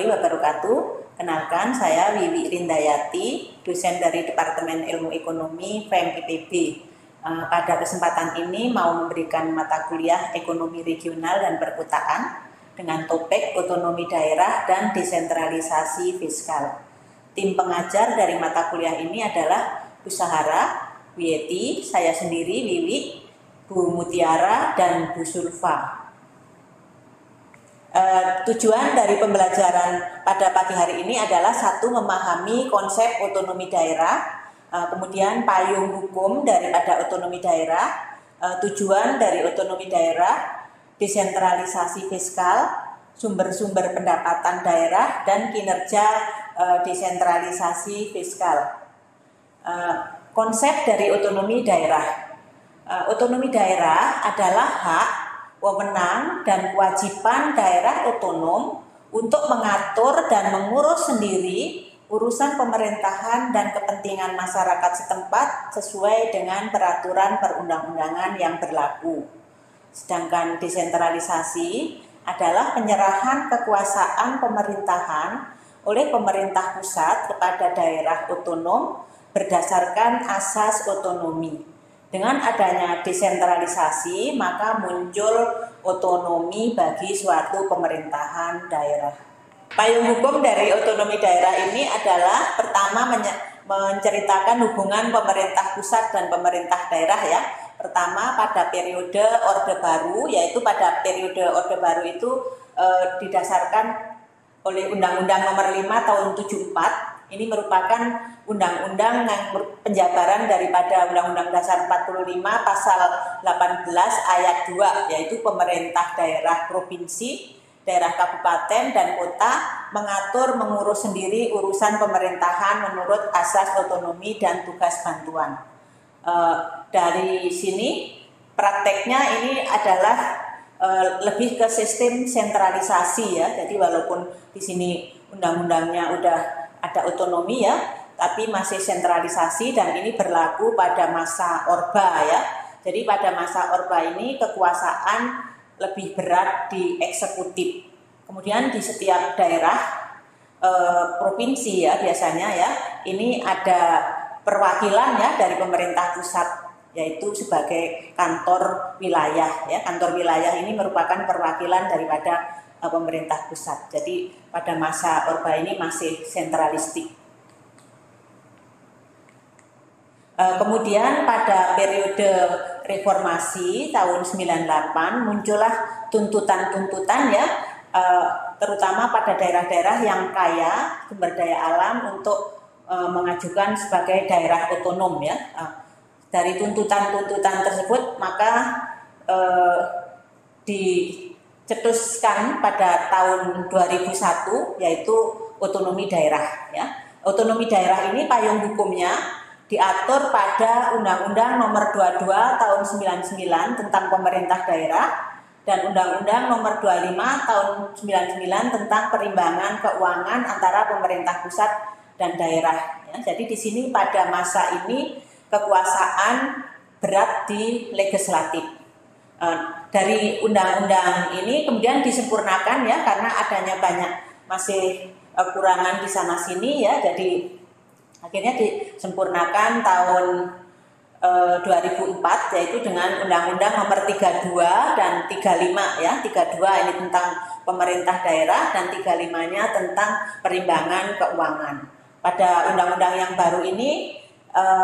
warahmatullahi wabarakatuh. Kenalkan, saya Wiwi Rindayati, dosen dari Departemen Ilmu Ekonomi FEM IPB. Pada kesempatan ini mau memberikan mata kuliah Ekonomi Regional dan Perkotaan dengan topik Otonomi Daerah dan Desentralisasi Fiskal. Tim pengajar dari mata kuliah ini adalah Bu Sahara, Bu Yeti, saya sendiri Wiwi, Bu Mutiara, dan Bu Sulfa. Tujuan dari pembelajaran pada pagi hari ini adalah satu, memahami konsep otonomi daerah, kemudian payung hukum daripada otonomi daerah, tujuan dari otonomi daerah, desentralisasi fiskal, sumber-sumber pendapatan daerah, dan kinerja desentralisasi fiskal. Konsep dari otonomi daerah. Otonomi daerah adalah hak, wewenang, dan kewajiban daerah otonom untuk mengatur dan mengurus sendiri urusan pemerintahan dan kepentingan masyarakat setempat sesuai dengan peraturan perundang-undangan yang berlaku. Sedangkan desentralisasi adalah penyerahan kekuasaan pemerintahan oleh pemerintah pusat kepada daerah otonom berdasarkan asas otonomi. Dengan adanya desentralisasi, maka muncul otonomi bagi suatu pemerintahan daerah. Payung hukum dari otonomi daerah ini adalah pertama menceritakan hubungan pemerintah pusat dan pemerintah daerah ya. Pertama pada periode Orde Baru, yaitu pada periode Orde Baru itu didasarkan oleh Undang-Undang Nomor 5 Tahun 74. Ini merupakan undang-undang yang penjabaran daripada Undang-Undang Dasar 45 Pasal 18 Ayat 2, yaitu pemerintah daerah provinsi, daerah kabupaten, dan kota mengatur mengurus sendiri urusan pemerintahan menurut asas otonomi dan tugas bantuan. Dari sini prakteknya ini adalah lebih ke sistem sentralisasi ya. Jadi walaupun di sini undang-undangnya udah ada otonomi ya, tapi masih sentralisasi, dan ini berlaku pada masa Orba ya. Jadi pada masa Orba ini kekuasaan lebih berat di eksekutif. Kemudian di setiap daerah provinsi ya biasanya ya, ini ada perwakilan ya dari pemerintah pusat, yaitu sebagai kantor wilayah ya. Kantor wilayah ini merupakan perwakilan daripada pemerintah pusat. Jadi pada masa Orba ini masih sentralistik. Kemudian pada periode reformasi tahun 98 muncullah tuntutan-tuntutan ya, terutama pada daerah-daerah yang kaya sumber daya alam untuk mengajukan sebagai daerah otonom ya. Dari tuntutan-tuntutan tersebut maka dicetuskan pada tahun 2001 yaitu otonomi daerah ya. Otonomi daerah ini payung hukumnya diatur pada Undang-Undang Nomor 22 Tahun 99 tentang pemerintah daerah dan Undang-Undang Nomor 25 Tahun 99 tentang perimbangan keuangan antara pemerintah pusat dan daerah ya. Jadi di sini pada masa ini kekuasaan berat di legislatif. Dari undang-undang ini kemudian disempurnakan ya, karena adanya banyak masih kekurangan di sana sini ya, jadi akhirnya disempurnakan tahun 2004 yaitu dengan Undang-Undang Nomor 32 dan 35 ya. 32 ini tentang pemerintah daerah dan 35-nya tentang perimbangan keuangan. Pada undang-undang yang baru ini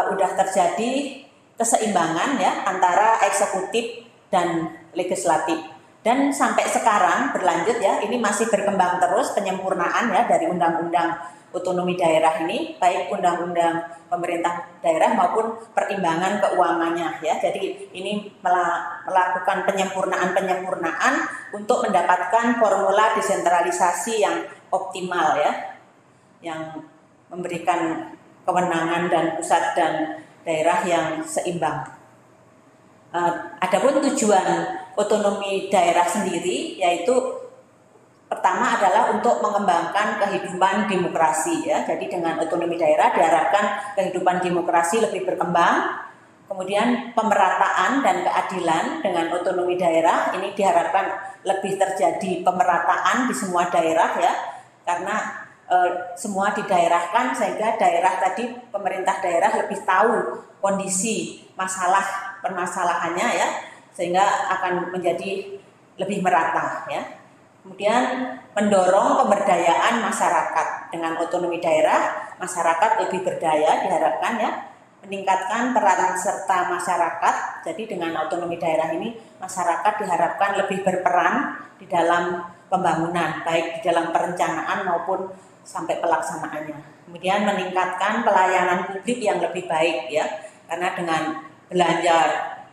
udah terjadi keseimbangan ya antara eksekutif dan legislatif, dan sampai sekarang berlanjut ya, ini masih berkembang terus penyempurnaan ya dari undang-undang otonomi daerah ini, baik undang-undang pemerintah daerah maupun perimbangan keuangannya ya. Jadi ini melakukan penyempurnaan untuk mendapatkan formula desentralisasi yang optimal ya, yang memberikan kewenangan dan pusat dan daerah yang seimbang. Adapun tujuan otonomi daerah sendiri yaitu pertama adalah untuk mengembangkan kehidupan demokrasi ya. Jadi dengan otonomi daerah diharapkan kehidupan demokrasi lebih berkembang. Kemudian pemerataan dan keadilan dengan otonomi daerah ini diharapkan lebih terjadi pemerataan di semua daerah ya. karena semua didaerahkan sehingga daerah tadi, pemerintah daerah lebih tahu kondisi masalah permasalahannya ya, sehingga akan menjadi lebih merata ya. Kemudian mendorong pemberdayaan masyarakat. Dengan otonomi daerah, masyarakat lebih berdaya diharapkan ya, meningkatkan peran serta masyarakat. Jadi dengan otonomi daerah ini masyarakat diharapkan lebih berperan di dalam pembangunan, baik di dalam perencanaan maupun sampai pelaksanaannya. Kemudian meningkatkan pelayanan publik yang lebih baik ya, karena dengan belanja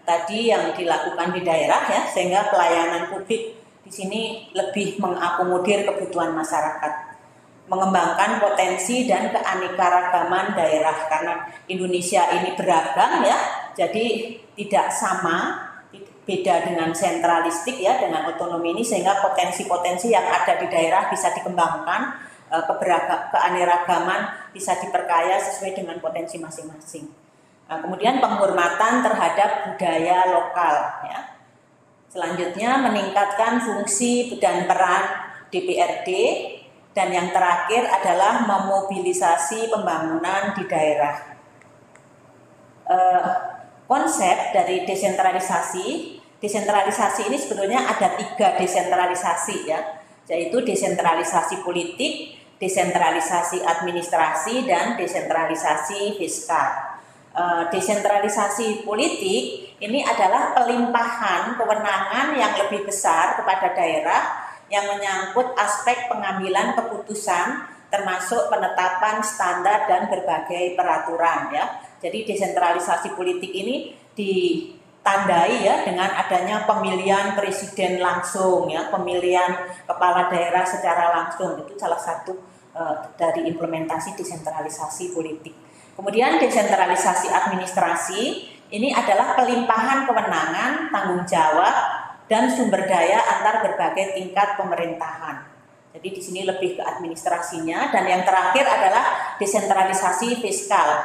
tadi yang dilakukan di daerah ya, sehingga pelayanan publik di sini lebih mengakomodir kebutuhan masyarakat. Mengembangkan potensi dan keanekaragaman daerah, karena Indonesia ini beragam ya, jadi tidak sama, beda dengan sentralistik ya, dengan otonomi ini, sehingga potensi-potensi yang ada di daerah bisa dikembangkan, keanekaragaman bisa diperkaya sesuai dengan potensi masing-masing. Nah, kemudian penghormatan terhadap budaya lokal ya. Selanjutnya meningkatkan fungsi dan peran DPRD, dan yang terakhir adalah memobilisasi pembangunan di daerah. Konsep dari desentralisasi ini sebetulnya ada 3 desentralisasi ya, yaitu desentralisasi politik, desentralisasi administrasi, dan desentralisasi fiskal. Desentralisasi politik ini adalah pelimpahan kewenangan yang lebih besar kepada daerah yang menyangkut aspek pengambilan keputusan, termasuk penetapan standar dan berbagai peraturan ya. Jadi desentralisasi politik ini ditandai ya dengan adanya pemilihan presiden langsung ya, pemilihan kepala daerah secara langsung. Itu salah satu dari implementasi desentralisasi politik. Kemudian desentralisasi administrasi ini adalah pelimpahan kewenangan, tanggung jawab, dan sumber daya antar berbagai tingkat pemerintahan. Jadi di sini lebih ke administrasinya. Dan yang terakhir adalah desentralisasi fiskal,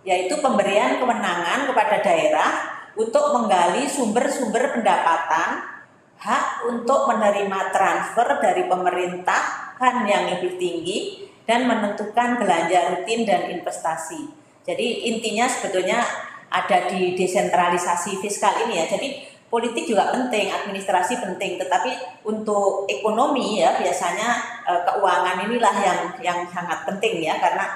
yaitu pemberian kewenangan kepada daerah untuk menggali sumber-sumber pendapatan, hak untuk menerima transfer dari pemerintahan yang lebih tinggi, dan menentukan belanja rutin dan investasi. Jadi intinya sebetulnya ada di desentralisasi fiskal ini ya. Jadi politik juga penting, administrasi penting, tetapi untuk ekonomi ya biasanya keuangan inilah yang sangat penting ya, karena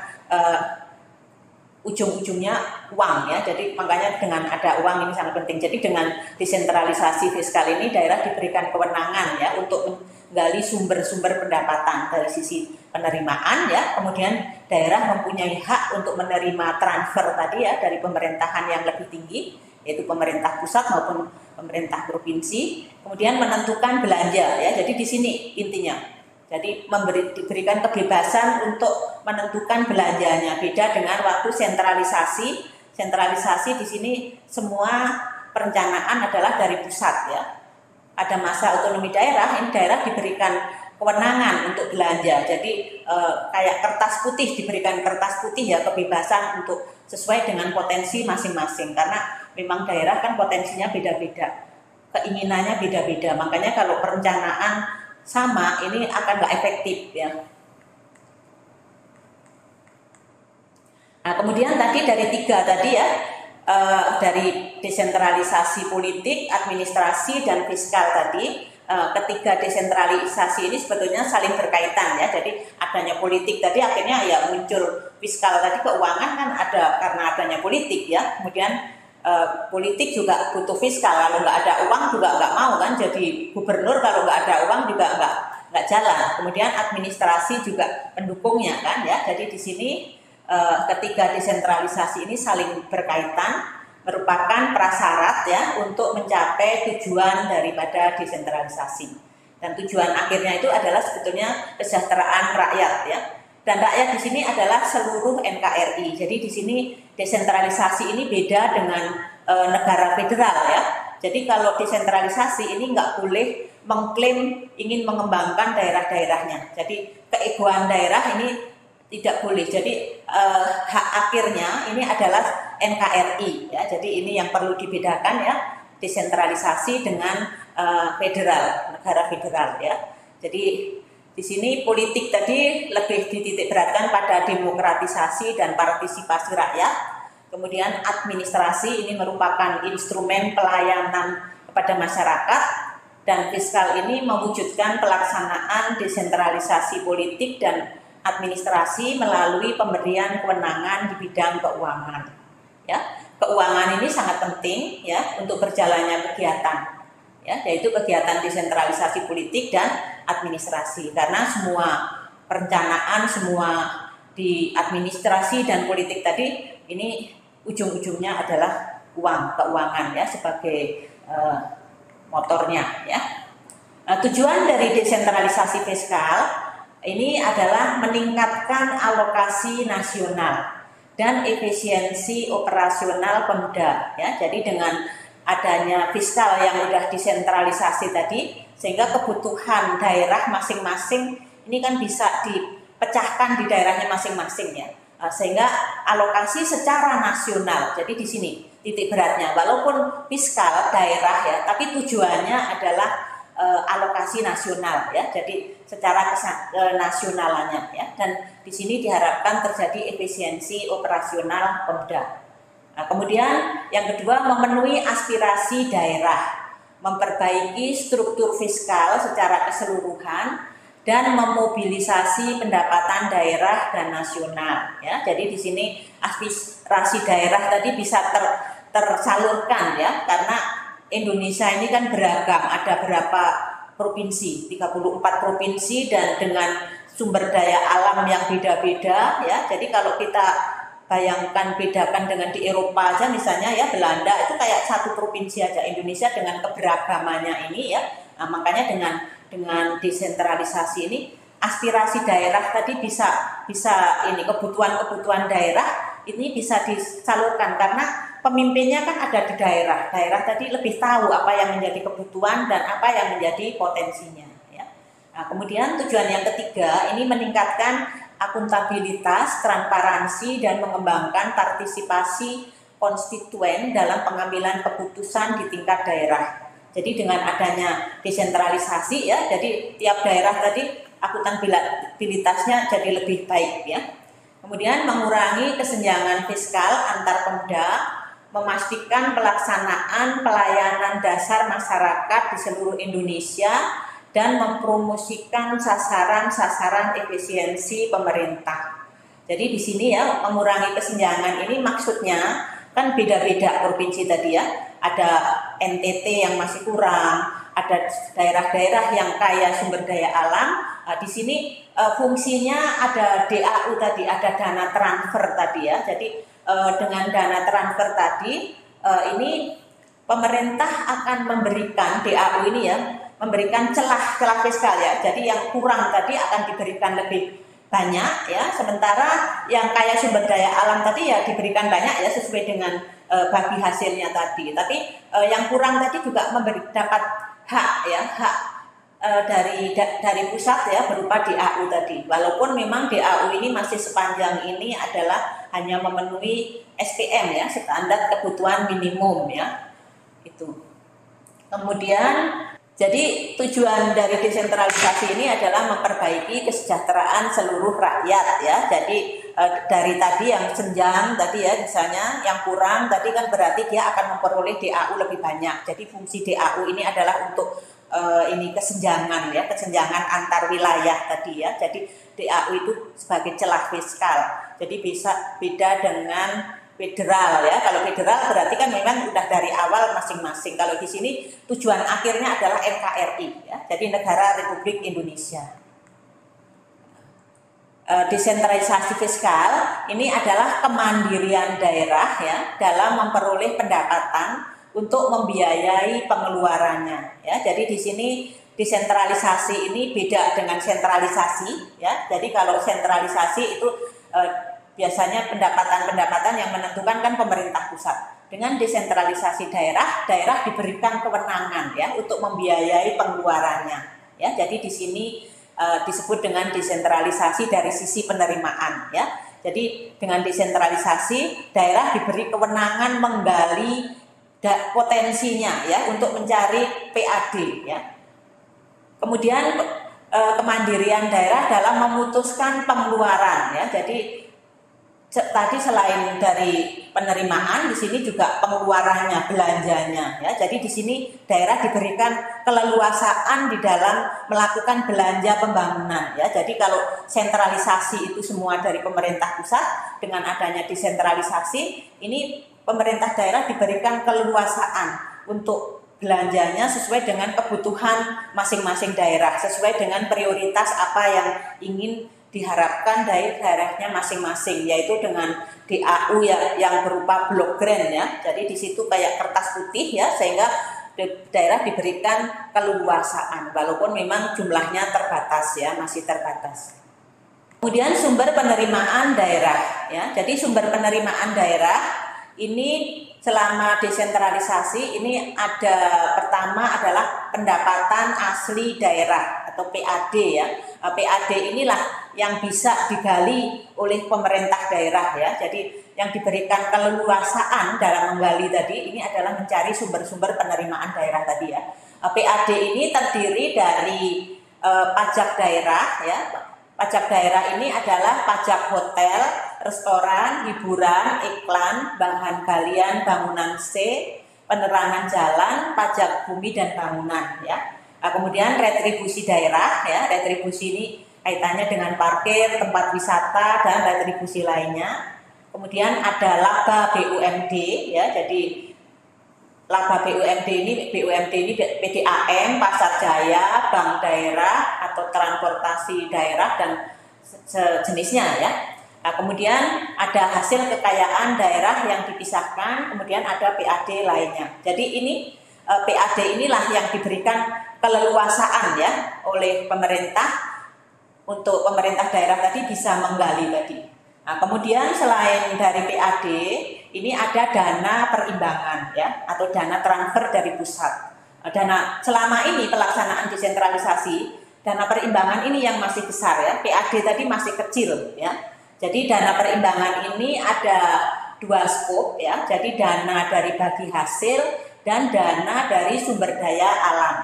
ujung-ujungnya uang ya. Jadi makanya dengan ada uang ini sangat penting. Jadi dengan desentralisasi fiskal ini daerah diberikan kewenangan ya untuk menggali sumber-sumber pendapatan dari sisi penerimaan ya. Kemudian daerah mempunyai hak untuk menerima transfer tadi ya dari pemerintahan yang lebih tinggi, yaitu pemerintah pusat maupun pemerintah provinsi. Kemudian menentukan belanja ya. Jadi di sini intinya. Jadi diberikan kebebasan untuk menentukan belanjanya. Beda dengan waktu sentralisasi. Sentralisasi di sini semua perencanaan adalah dari pusat ya. Ada masa otonomi daerah, ini daerah diberikan kewenangan untuk belanja. Jadi kayak kertas putih, diberikan kertas putih ya, kebebasan untuk sesuai dengan potensi masing-masing. Karena memang daerah kan potensinya beda-beda, keinginannya beda-beda. Makanya kalau perencanaan sama ini akan nggak efektif ya. Nah kemudian tadi dari 3 tadi ya, dari desentralisasi politik, administrasi, dan fiskal tadi, ketiga desentralisasi ini sebetulnya saling berkaitan ya. Jadi adanya politik tadi akhirnya ya muncul fiskal tadi, keuangan kan ada karena adanya politik ya. Kemudian politik juga butuh fiskal, kalau nggak ada uang juga nggak mau kan jadi gubernur, kalau nggak ada uang juga nggak jalan. Kemudian administrasi juga pendukungnya kan ya. Jadi di sini ketiga desentralisasi ini saling berkaitan, merupakan prasyarat ya untuk mencapai tujuan daripada desentralisasi. Dan tujuan akhirnya itu adalah sebetulnya kesejahteraan rakyat ya. Dan rakyat di sini adalah seluruh NKRI. Jadi di sini desentralisasi ini beda dengan negara federal ya. Jadi kalau desentralisasi ini nggak boleh mengklaim ingin mengembangkan daerah-daerahnya. Jadi keegoan daerah ini tidak boleh. Jadi hak akhirnya ini adalah NKRI ya. Jadi ini yang perlu dibedakan ya, desentralisasi dengan federal, negara federal ya. Jadi Di sini politik tadi lebih dititik beratkan pada demokratisasi dan partisipasi rakyat. Kemudian administrasi ini merupakan instrumen pelayanan kepada masyarakat, dan fiskal ini mewujudkan pelaksanaan desentralisasi politik dan administrasi melalui pemberian kewenangan di bidang keuangan. Ya, keuangan ini sangat penting ya untuk berjalannya kegiatan. Ya, yaitu kegiatan desentralisasi politik dan administrasi, karena semua perencanaan, semua di administrasi dan politik tadi ini ujung-ujungnya adalah keuangan ya sebagai motornya ya. Nah, tujuan dari desentralisasi fiskal ini adalah meningkatkan alokasi nasional dan efisiensi operasional Pemda ya. Jadi dengan adanya fiskal yang sudah desentralisasi tadi, sehingga kebutuhan daerah masing-masing ini kan bisa dipecahkan di daerahnya masing-masing ya, sehingga alokasi secara nasional. Jadi di sini titik beratnya, walaupun fiskal daerah ya, tapi tujuannya adalah alokasi nasional ya, jadi secara nasionalannya ya, dan di sini diharapkan terjadi efisiensi operasional Pemda. Nah, kemudian yang kedua, memenuhi aspirasi daerah, memperbaiki struktur fiskal secara keseluruhan dan memobilisasi pendapatan daerah dan nasional ya. Jadi di sini aspirasi daerah tadi bisa tersalurkan ya, karena Indonesia ini kan beragam, ada berapa provinsi, 34 provinsi, dan dengan sumber daya alam yang beda-beda ya. Jadi kalau kita bayangkan, bedakan dengan di Eropa aja misalnya ya, Belanda itu kayak satu provinsi aja, Indonesia dengan keberagamannya ini ya. Nah, makanya dengan desentralisasi ini aspirasi daerah tadi bisa ini, kebutuhan daerah ini bisa disalurkan, karena pemimpinnya kan ada di daerah. Daerah tadi lebih tahu apa yang menjadi kebutuhan dan apa yang menjadi potensinya ya. Nah, kemudian tujuan yang ketiga ini meningkatkan akuntabilitas, transparansi, dan mengembangkan partisipasi konstituen dalam pengambilan keputusan di tingkat daerah. Jadi dengan adanya desentralisasi ya, jadi tiap daerah tadi akuntabilitasnya jadi lebih baik ya. Kemudian mengurangi kesenjangan fiskal antar Pemda, memastikan pelaksanaan pelayanan dasar masyarakat di seluruh Indonesia, dan mempromosikan sasaran-sasaran efisiensi pemerintah. Jadi di sini ya, mengurangi kesenjangan ini maksudnya kan beda-beda provinsi tadi ya. Ada NTT yang masih kurang, ada daerah-daerah yang kaya sumber daya alam. Nah, di sini fungsinya ada DAU tadi, ada dana transfer tadi ya. Jadi dengan dana transfer tadi ini pemerintah akan memberikan DAU ini ya, memberikan celah fiskal ya. Jadi yang kurang tadi akan diberikan lebih banyak ya, sementara yang kaya sumber daya alam tadi ya diberikan banyak ya, sesuai dengan bagi hasilnya tadi. Tapi yang kurang tadi juga dapat hak ya, hak dari pusat ya, berupa DAU tadi. Walaupun memang DAU ini masih sepanjang ini adalah hanya memenuhi SPM ya, standar kebutuhan minimum ya. Itu. Kemudian jadi tujuan dari desentralisasi ini adalah memperbaiki kesejahteraan seluruh rakyat ya. Jadi dari tadi yang senjang tadi ya, misalnya yang kurang tadi kan berarti dia akan memperoleh DAU lebih banyak. Jadi fungsi DAU ini adalah untuk ini kesenjangan ya, kesenjangan antar wilayah tadi ya. Jadi DAU itu sebagai celah fiskal. Jadi bisa beda dengan federal ya. Kalau federal berarti kan memang sudah dari awal masing-masing. Kalau di sini tujuan akhirnya adalah NKRI ya. Jadi Negara Republik Indonesia. Desentralisasi fiskal ini adalah kemandirian daerah ya dalam memperoleh pendapatan untuk membiayai pengeluarannya ya. Jadi di sini desentralisasi ini beda dengan sentralisasi ya. Jadi kalau sentralisasi itu biasanya pendapatan yang menentukan kan pemerintah pusat. Dengan desentralisasi daerah diberikan kewenangan ya untuk membiayai pengeluarannya ya. Jadi di sini disebut dengan desentralisasi dari sisi penerimaan ya. Jadi dengan desentralisasi daerah diberi kewenangan menggali potensinya ya untuk mencari PAD ya. Kemudian kemandirian daerah dalam memutuskan pengeluaran ya. Jadi tadi selain dari penerimaan, di sini juga pengeluarannya, belanjanya ya. Jadi di sini daerah diberikan keleluasaan di dalam melakukan belanja pembangunan ya. Jadi kalau sentralisasi itu semua dari pemerintah pusat, dengan adanya desentralisasi ini pemerintah daerah diberikan keleluasaan untuk belanjanya sesuai dengan kebutuhan masing-masing daerah, sesuai dengan prioritas apa yang ingin diharapkan dari daerahnya masing-masing, yaitu dengan DAU yang berupa blok grant ya. Jadi di situ kayak kertas putih ya, sehingga daerah diberikan keleluasaan walaupun memang jumlahnya terbatas ya, masih terbatas. Kemudian sumber penerimaan daerah ya. Jadi sumber penerimaan daerah ini selama desentralisasi ini ada, pertama adalah pendapatan asli daerah atau PAD ya. PAD inilah yang bisa digali oleh pemerintah daerah ya. Jadi yang diberikan keleluasaan dalam menggali tadi ini adalah mencari sumber-sumber penerimaan daerah tadi ya. PAD ini terdiri dari pajak daerah ya. Pajak daerah ini adalah pajak hotel, restoran, hiburan, iklan, bahan galian, bangunan C, penerangan jalan, pajak bumi dan bangunan ya. Nah, kemudian retribusi daerah ya, retribusi ini kaitannya dengan parkir, tempat wisata dan retribusi lainnya. Kemudian ada laba BUMD ya, jadi laba BUMD ini PDAM, Pasar Jaya, Bank Daerah atau transportasi daerah dan sejenisnya ya. Nah, kemudian ada hasil kekayaan daerah yang dipisahkan, kemudian ada PAD lainnya. Jadi ini PAD inilah yang diberikan keleluasaan ya oleh pemerintah untuk pemerintah daerah tadi bisa menggali tadi. Nah, kemudian selain dari PAD, ini ada dana perimbangan ya atau dana transfer dari pusat. Dana selama ini pelaksanaan desentralisasi, dana perimbangan ini yang masih besar ya. PAD tadi masih kecil ya. Jadi dana perimbangan ini ada dua skop ya. Jadi dana dari bagi hasil dan dana dari sumber daya alam.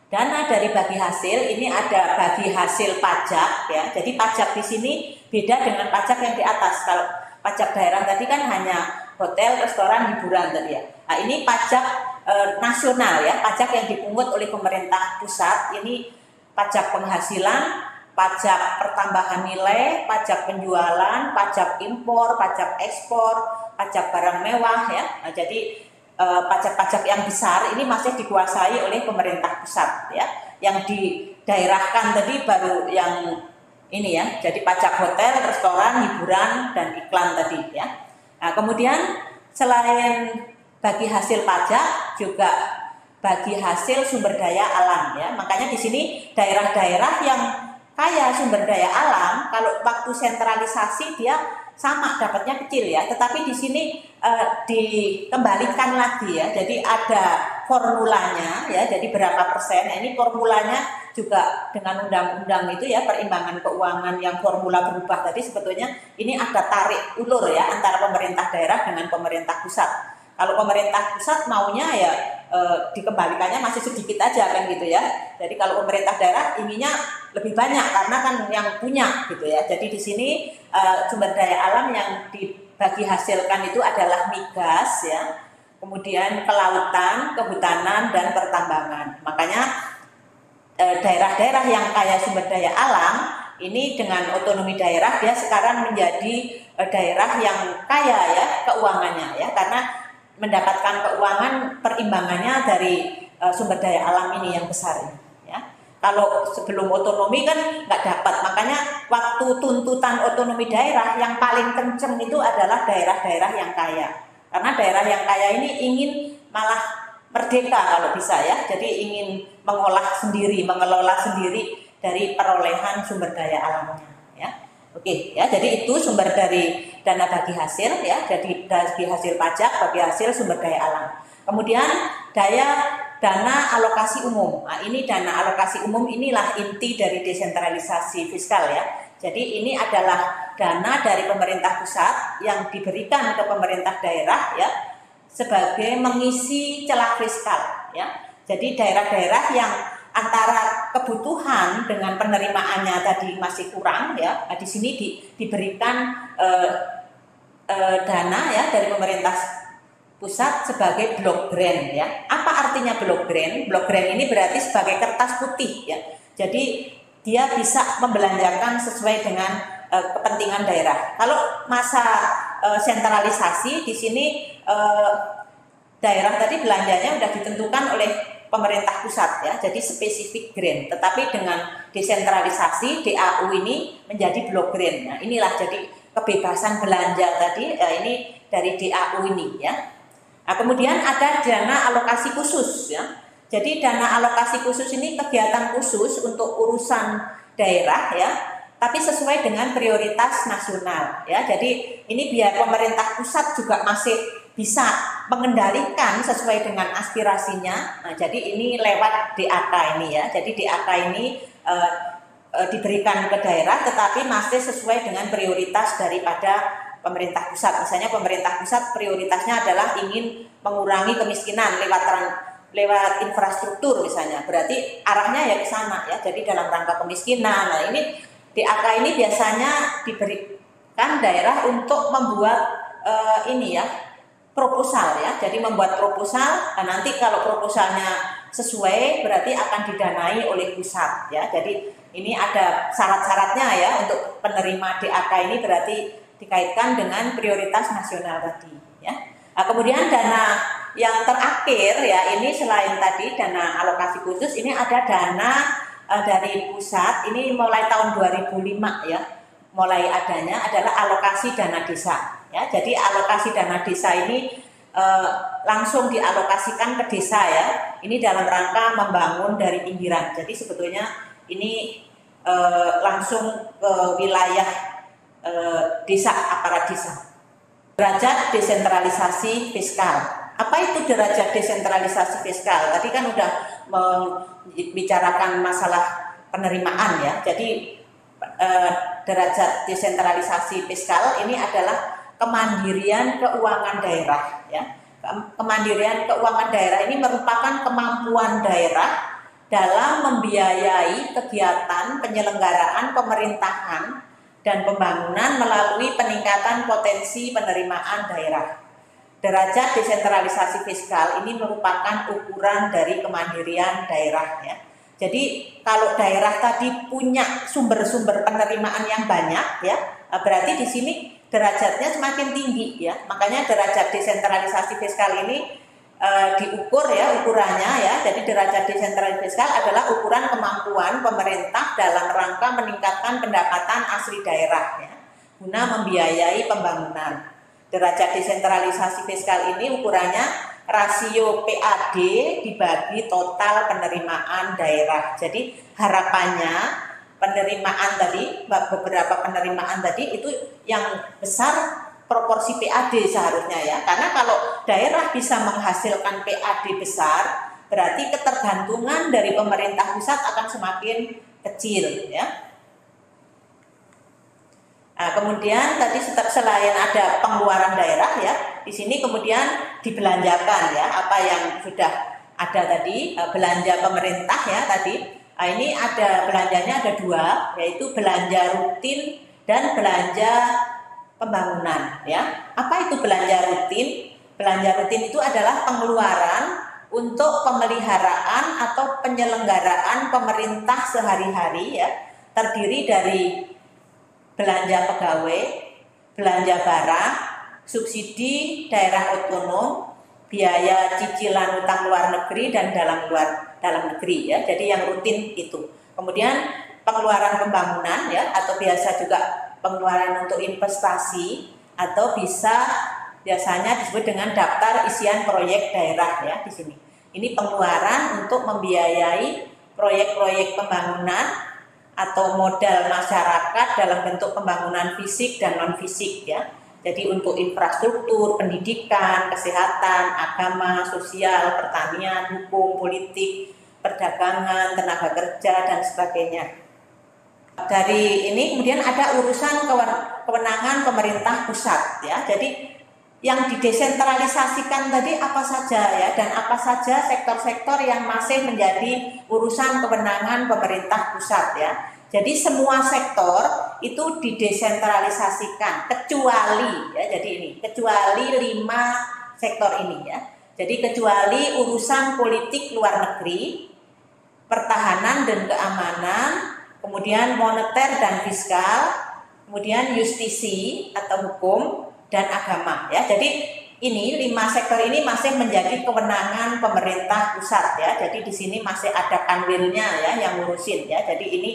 Dana dari bagi hasil ini ada bagi hasil pajak ya. Jadi pajak di sini beda dengan pajak yang di atas. Kalau pajak daerah tadi kan hanya hotel, restoran, hiburan tadi ya. Nah, ini pajak nasional ya, pajak yang dipungut oleh pemerintah pusat. Ini pajak penghasilan, pajak pertambahan nilai, pajak penjualan, pajak impor, pajak ekspor, pajak barang mewah ya. Nah, jadi pajak-pajak yang besar ini masih dikuasai oleh pemerintah pusat ya. Yang didaerahkan tadi baru yang ini ya. Jadi pajak hotel, restoran, hiburan dan iklan tadi ya. Nah, kemudian selain bagi hasil pajak juga bagi hasil sumber daya alam ya. Makanya di sini daerah-daerah yang kaya sumber daya alam kalau waktu sentralisasi dia sama dapatnya kecil ya, tetapi di sini dikembalikan lagi ya. Jadi ada formulanya ya, jadi berapa persen. Nah, ini formulanya juga dengan undang-undang itu ya, perimbangan keuangan yang formula berubah tadi sebetulnya ini ada tarik ulur ya antara pemerintah daerah dengan pemerintah pusat. Kalau pemerintah pusat maunya ya dikembalikannya masih sedikit aja kan gitu ya. Jadi kalau pemerintah daerah inginnya lebih banyak karena kan yang punya gitu ya. Jadi di sini sumber daya alam yang dibagi hasilkan itu adalah migas ya, kemudian kelautan, kehutanan dan pertambangan. Makanya daerah-daerah yang kaya sumber daya alam ini dengan otonomi daerah dia sekarang menjadi daerah yang kaya ya keuangannya ya, karena mendapatkan keuangan perimbangannya dari sumber daya alam ini yang besar ya. Kalau sebelum otonomi kan nggak dapat, makanya waktu tuntutan otonomi daerah yang paling kenceng itu adalah daerah-daerah yang kaya, karena daerah yang kaya ini ingin malah merdeka kalau bisa ya, jadi ingin mengolah sendiri, mengelola sendiri dari perolehan sumber daya alamnya ya. Oke ya, jadi itu sumber dari dana bagi hasil ya, jadi bagi hasil pajak, bagi hasil sumber daya alam. Kemudian dana alokasi umum. Nah, ini dana alokasi umum inilah inti dari desentralisasi fiskal ya. Jadi ini adalah dana dari pemerintah pusat yang diberikan ke pemerintah daerah ya sebagai mengisi celah fiskal ya. Jadi daerah-daerah yang antara kebutuhan dengan penerimaannya tadi masih kurang ya. Nah, di sini diberikan dana ya dari pemerintah pusat sebagai block grant ya. Apa artinya block grant? Block grant ini berarti sebagai kertas putih ya. Jadi dia bisa membelanjakan sesuai dengan kepentingan daerah. Kalau masa sentralisasi di sini daerah tadi belanjanya sudah ditentukan oleh pemerintah pusat ya, jadi spesifik grant. Tetapi dengan desentralisasi DAU ini menjadi block grant. Nah, inilah jadi kebebasan belanja tadi ini dari DAU ini ya. Nah, kemudian ada dana alokasi khusus ya. Jadi dana alokasi khusus ini kegiatan khusus untuk urusan daerah ya, tapi sesuai dengan prioritas nasional ya. Jadi ini biar pemerintah pusat juga masih bisa mengendalikan sesuai dengan aspirasinya. Nah, jadi ini lewat DAK ini ya. Jadi DAK ini diberikan ke daerah tetapi masih sesuai dengan prioritas daripada pemerintah pusat. Misalnya pemerintah pusat prioritasnya adalah ingin mengurangi kemiskinan lewat infrastruktur misalnya. Berarti arahnya ya ke sana ya. Jadi dalam rangka kemiskinan. Nah, ini DAK ini biasanya diberikan daerah untuk membuat ini ya, proposal ya. Jadi membuat proposal, nah nanti kalau proposalnya sesuai berarti akan didanai oleh pusat ya. Jadi ini ada syarat-syaratnya ya untuk penerima DAK ini, berarti dikaitkan dengan prioritas nasional tadi ya. Nah, kemudian dana yang terakhir ya, ini selain tadi dana alokasi khusus, ini ada dana dari pusat, ini mulai tahun 2005 ya. Mulai adanya adalah alokasi dana desa ya. Jadi alokasi dana desa ini langsung dialokasikan ke desa ya. Ini dalam rangka membangun dari pinggiran. Jadi sebetulnya ini langsung ke wilayah desa, aparat desa. Derajat desentralisasi fiskal. Apa itu derajat desentralisasi fiskal? Tadi kan udah membicarakan masalah penerimaan ya. Jadi derajat desentralisasi fiskal ini adalah kemandirian keuangan daerah ya. Kemandirian keuangan daerah ini merupakan kemampuan daerah dalam membiayai kegiatan penyelenggaraan pemerintahan dan pembangunan melalui peningkatan potensi penerimaan daerah. Derajat desentralisasi fiskal ini merupakan ukuran dari kemandirian daerah ya. Jadi kalau daerah tadi punya sumber-sumber penerimaan yang banyak ya, berarti di sini derajatnya semakin tinggi ya. Makanya derajat desentralisasi fiskal ini diukur ya, ukurannya ya. Jadi derajat desentralisasi fiskal adalah ukuran kemampuan pemerintah dalam rangka meningkatkan pendapatan asli daerah ya, guna membiayai pembangunan. Derajat desentralisasi fiskal ini ukurannya rasio PAD dibagi total penerimaan daerah. Jadi harapannya penerimaan tadi, beberapa penerimaan tadi itu yang besar proporsi PAD seharusnya ya. Karena kalau daerah bisa menghasilkan PAD besar, berarti ketergantungan dari pemerintah pusat akan semakin kecil ya. Nah, kemudian tadi selain ada pengeluaran daerah ya, di sini kemudian dibelanjakan ya, apa yang sudah ada tadi, belanja pemerintah ya tadi. Nah, ini ada belanjanya ada dua, yaitu belanja rutin dan belanja pembangunan ya. Apa itu belanja rutin? Belanja rutin itu adalah pengeluaran untuk pemeliharaan atau penyelenggaraan pemerintah sehari-hari ya, terdiri dari belanja pegawai, belanja barang, subsidi daerah otonom, biaya cicilan utang luar negeri dan dalam negeri ya. Jadi yang rutin itu. Kemudian pengeluaran pembangunan ya, atau biasa juga pengeluaran untuk investasi, atau biasanya disebut dengan daftar isian proyek daerah ya di sini. Ini pengeluaran untuk membiayai proyek-proyek pembangunan atau modal masyarakat dalam bentuk pembangunan fisik dan non fisik ya. Jadi untuk infrastruktur, pendidikan, kesehatan, agama, sosial, pertanian, hukum, politik, perdagangan, tenaga kerja dan sebagainya. Dari ini kemudian ada urusan kewenangan pemerintah pusat ya. Jadi yang didesentralisasikan tadi apa saja ya, dan apa saja sektor-sektor yang masih menjadi urusan kewenangan pemerintah pusat ya. Jadi semua sektor itu didesentralisasikan kecuali ya, jadi ini kecuali 5 sektor ini ya. Jadi kecuali urusan politik luar negeri, pertahanan dan keamanan, kemudian moneter dan fiskal, kemudian justisi atau hukum, dan agama ya. Jadi ini 5 sektor ini masih menjadi kewenangan pemerintah pusat ya. Jadi di sini masih ada kanwilnya ya yang ngurusin ya. Jadi ini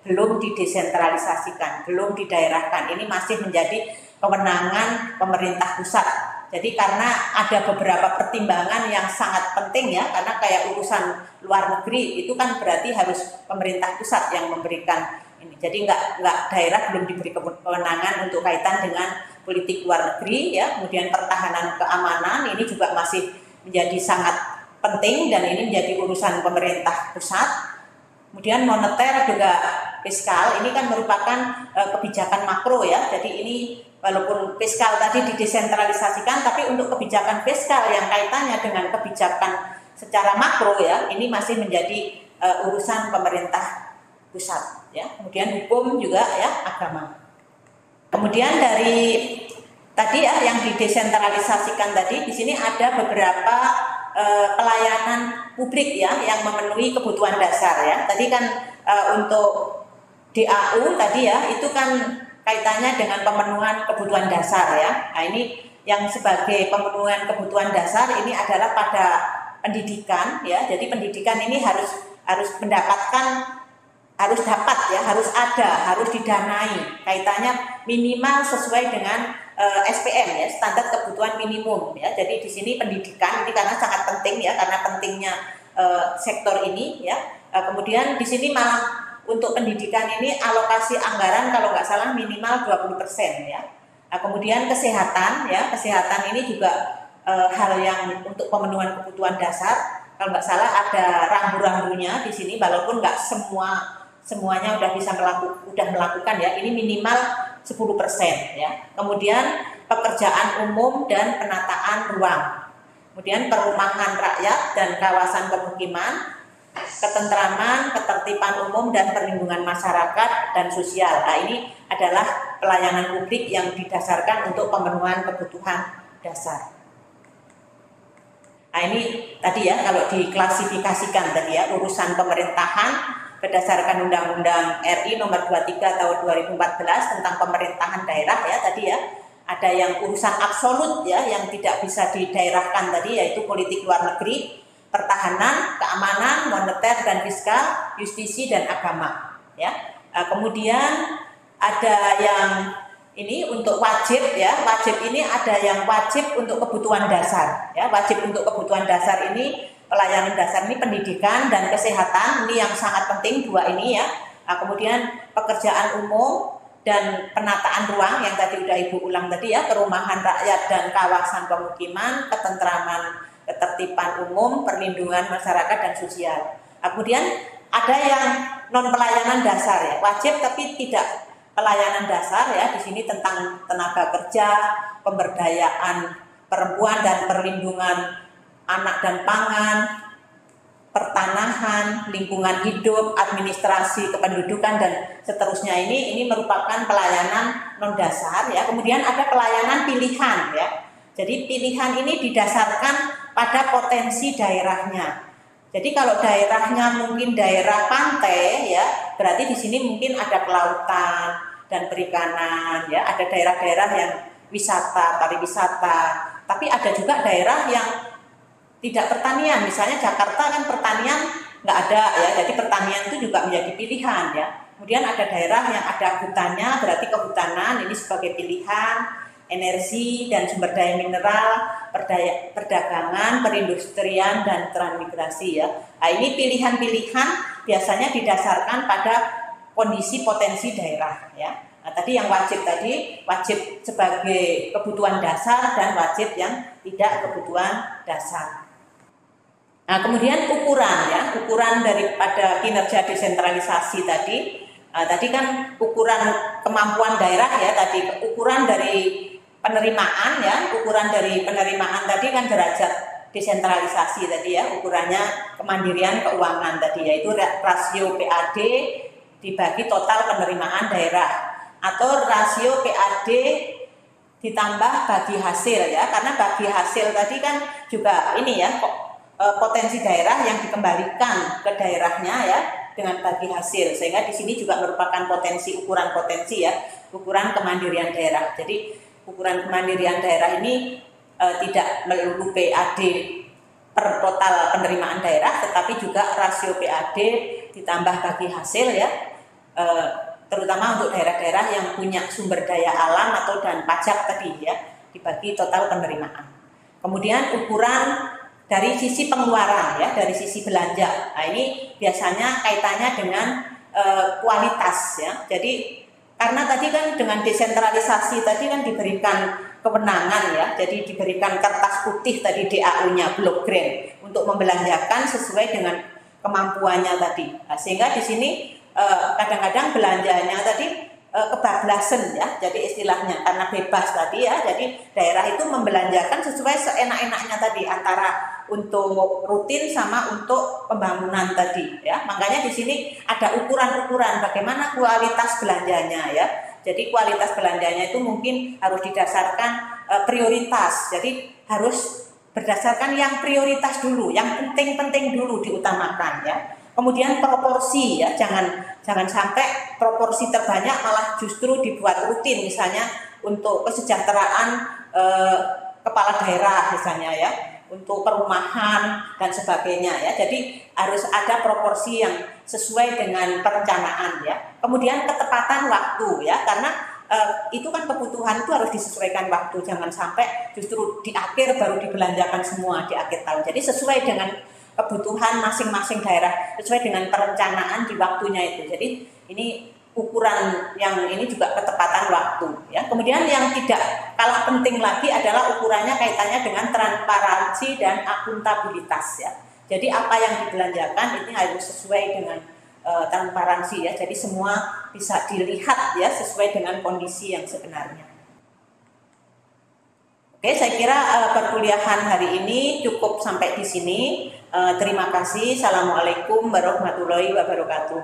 belum didesentralisasikan, belum didaerahkan. Ini masih menjadi kewenangan pemerintah pusat. Jadi karena ada beberapa pertimbangan yang sangat penting ya, karena kayak urusan luar negeri itu kan berarti harus pemerintah pusat yang memberikan ini. Jadi nggak daerah belum diberi kewenangan untuk kaitan dengan politik luar negeri ya. Kemudian pertahanan keamanan ini juga masih menjadi sangat penting dan ini menjadi urusan pemerintah pusat. Kemudian moneter juga fiskal ini kan merupakan kebijakan makro ya. Jadi ini walaupun fiskal tadi didesentralisasikan, tapi untuk kebijakan fiskal yang kaitannya dengan kebijakan secara makro ya, ini masih menjadi urusan pemerintah pusat ya. Kemudian hukum juga ya, agama. Kemudian dari tadi ya yang didesentralisasikan tadi, di sini ada beberapa pelayanan publik ya yang memenuhi kebutuhan dasar ya. Tadi kan untuk DAU tadi ya itu kan kaitannya dengan pemenuhan kebutuhan dasar ya. Nah ini yang sebagai pemenuhan kebutuhan dasar ini adalah pada pendidikan ya. Jadi pendidikan ini harus mendapatkan, harus dapat ya, harus ada, harus didanai. Kaitannya minimal sesuai dengan SPM ya, standar kebutuhan minimum ya. Jadi di sini pendidikan ini karena sangat penting ya, karena pentingnya sektor ini ya. Kemudian di sini malah untuk pendidikan ini alokasi anggaran kalau nggak salah minimal 20% ya. Nah, kemudian kesehatan ya, kesehatan ini juga hal yang untuk pemenuhan kebutuhan dasar. Kalau nggak salah ada rambu-rambunya di sini, walaupun nggak semuanya udah bisa melakukan ya. Ini minimal 10% ya. Kemudian pekerjaan umum dan penataan ruang. Kemudian perumahan rakyat dan kawasan pemukiman, ketentraman, ketertiban umum dan perlindungan masyarakat dan sosial. Nah, ini adalah pelayanan publik yang didasarkan untuk pemenuhan kebutuhan dasar. Nah, ini tadi ya kalau diklasifikasikan tadi ya urusan pemerintahan berdasarkan Undang-Undang RI Nomor 23 Tahun 2014 tentang pemerintahan daerah ya tadi ya. Ada yang urusan absolut ya yang tidak bisa didaerahkan tadi yaitu politik luar negeri, pertahanan, keamanan, moneter dan fiskal, justisi dan agama ya. Kemudian ada yang ini untuk wajib ya. Wajib ini ada yang wajib untuk kebutuhan dasar ya. Wajib untuk kebutuhan dasar ini pelayanan dasar ini pendidikan dan kesehatan, ini yang sangat penting dua ini ya. Nah, kemudian pekerjaan umum dan penataan ruang yang tadi udah Ibu ulang tadi ya, perumahan rakyat dan kawasan pemukiman, ketentraman, ketertiban umum, perlindungan masyarakat dan sosial. Nah, kemudian ada yang non pelayanan dasar ya, wajib tapi tidak pelayanan dasar ya. Di sini tentang tenaga kerja, pemberdayaan perempuan dan perlindungan anak dan pangan, pertanahan, lingkungan hidup, administrasi kependudukan dan seterusnya. Ini merupakan pelayanan non dasar ya. Kemudian ada pelayanan pilihan ya. Jadi pilihan ini didasarkan pada potensi daerahnya. Jadi kalau daerahnya mungkin daerah pantai ya, berarti di sini mungkin ada kelautan dan perikanan ya. Ada daerah-daerah yang wisata, pariwisata. Tapi ada juga daerah yang tidak pertanian, misalnya Jakarta kan pertanian nggak ada ya, jadi pertanian itu juga menjadi pilihan ya. Kemudian ada daerah yang ada hutannya, berarti kehutanan ini sebagai pilihan, energi dan sumber daya mineral, perdagangan, perindustrian dan transmigrasi ya. Nah, ini pilihan-pilihan biasanya didasarkan pada kondisi potensi daerah ya. Nah, tadi yang wajib tadi, wajib sebagai kebutuhan dasar dan wajib yang tidak kebutuhan dasar. Nah, kemudian ukuran ya, ukuran daripada kinerja desentralisasi tadi. Tadi kan ukuran kemampuan daerah ya, tadi ukuran dari penerimaan ya, ukuran dari penerimaan tadi kan derajat desentralisasi tadi ya, ukurannya kemandirian keuangan tadi, yaitu rasio PAD dibagi total penerimaan daerah atau rasio PAD ditambah bagi hasil ya, karena bagi hasil tadi kan juga ini ya, potensi daerah yang dikembalikan ke daerahnya ya dengan bagi hasil, sehingga di sini juga merupakan ukuran potensi ya, ukuran kemandirian daerah. Jadi ukuran kemandirian daerah ini tidak melulu PAD per total penerimaan daerah, tetapi juga rasio PAD ditambah bagi hasil ya, terutama untuk daerah-daerah yang punya sumber daya alam atau dan pajak tadi ya, dibagi total penerimaan. Kemudian ukuran dari sisi pengeluaran ya, dari sisi belanja. Nah, ini biasanya kaitannya dengan kualitas ya. Jadi karena tadi kan dengan desentralisasi tadi kan diberikan kewenangan ya, jadi diberikan kertas putih tadi DAU-nya, block grant, untuk membelanjakan sesuai dengan kemampuannya tadi. Nah, sehingga di sini kadang-kadang belanjanya tadi kebablasan ya, jadi istilahnya karena bebas tadi ya, jadi daerah itu membelanjakan sesuai seenak-enaknya tadi, antara untuk rutin sama untuk pembangunan tadi ya. Makanya di sini ada ukuran-ukuran bagaimana kualitas belanjanya ya. Jadi kualitas belanjanya itu mungkin harus didasarkan prioritas, jadi harus berdasarkan yang prioritas dulu, yang penting-penting dulu diutamakan ya. Kemudian proporsi ya, jangan sampai proporsi terbanyak malah justru dibuat rutin, misalnya untuk kesejahteraan kepala daerah misalnya ya, untuk perumahan dan sebagainya ya. Jadi harus ada proporsi yang sesuai dengan perencanaan ya. Kemudian ketepatan waktu ya, karena itu kan kebutuhan itu harus disesuaikan waktu, jangan sampai justru di akhir baru dibelanjakan semua di akhir tahun. Jadi sesuai dengan kebutuhan masing-masing daerah, sesuai dengan perencanaan di waktunya itu. Jadi ini ukuran yang ini juga ketepatan waktu ya. Kemudian yang tidak kalah penting lagi adalah ukurannya kaitannya dengan transparansi dan akuntabilitas ya. Jadi apa yang dibelanjakan ini harus sesuai dengan transparansi ya. Jadi semua bisa dilihat ya sesuai dengan kondisi yang sebenarnya. Oke, saya kira perkuliahan hari ini cukup sampai di sini. Terima kasih. Assalamualaikum warahmatullahi wabarakatuh.